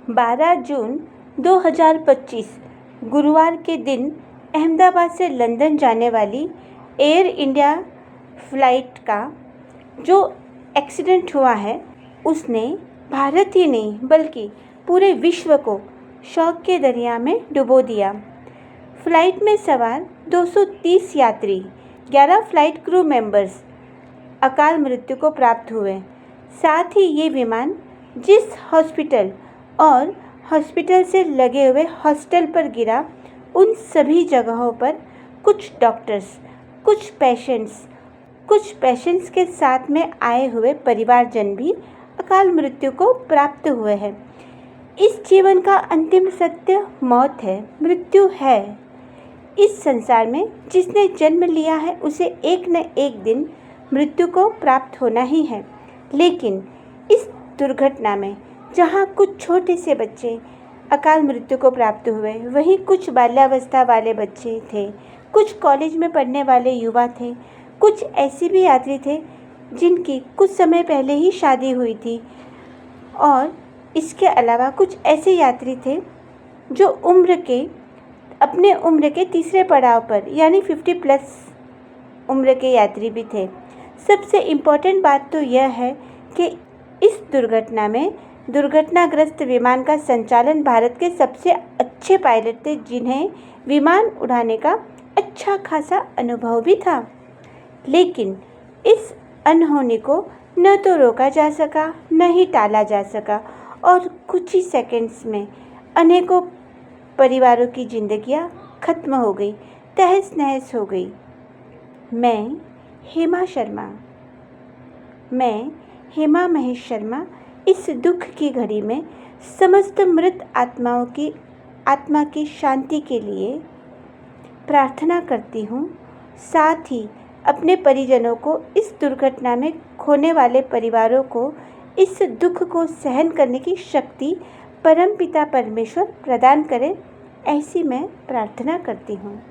12 जून 2025 गुरुवार के दिन अहमदाबाद से लंदन जाने वाली एयर इंडिया फ़्लाइट का जो एक्सीडेंट हुआ है उसने भारत ही नहीं बल्कि पूरे विश्व को शोक के दरिया में डुबो दिया। फ़्लाइट में सवार 230 यात्री 11 फ़्लाइट क्रू मेंबर्स अकाल मृत्यु को प्राप्त हुए। साथ ही ये विमान जिस हॉस्पिटल और हॉस्पिटल से लगे हुए हॉस्टल पर गिरा, उन सभी जगहों पर कुछ डॉक्टर्स, कुछ पेशेंट्स के साथ में आए हुए परिवारजन भी अकाल मृत्यु को प्राप्त हुए हैं। इस जीवन का अंतिम सत्य मौत है, मृत्यु है। इस संसार में जिसने जन्म लिया है उसे एक न एक दिन मृत्यु को प्राप्त होना ही है। लेकिन इस दुर्घटना में जहाँ कुछ छोटे से बच्चे अकाल मृत्यु को प्राप्त हुए, वहीं कुछ बाल्यावस्था वाले बच्चे थे, कुछ कॉलेज में पढ़ने वाले युवा थे, कुछ ऐसे भी यात्री थे जिनकी कुछ समय पहले ही शादी हुई थी, और इसके अलावा कुछ ऐसे यात्री थे जो अपने उम्र के तीसरे पड़ाव पर यानी 50+ उम्र के यात्री भी थे। सबसे इम्पोर्टेंट बात तो यह है कि इस दुर्घटना में दुर्घटनाग्रस्त विमान का संचालन भारत के सबसे अच्छे पायलट थे, जिन्हें विमान उड़ाने का अच्छा खासा अनुभव भी था। लेकिन इस अनहोनी को न तो रोका जा सका, न ही टाला जा सका, और कुछ ही सेकंड्स में अनेकों परिवारों की जिंदगियां खत्म हो गई, तहस नहस हो गई। मैं हेमा महेश शर्मा इस दुख की घड़ी में समस्त मृत आत्माओं की आत्मा की शांति के लिए प्रार्थना करती हूँ। साथ ही अपने परिजनों को, इस दुर्घटना में खोने वाले परिवारों को इस दुख को सहन करने की शक्ति परमपिता परमेश्वर प्रदान करें, ऐसी मैं प्रार्थना करती हूँ।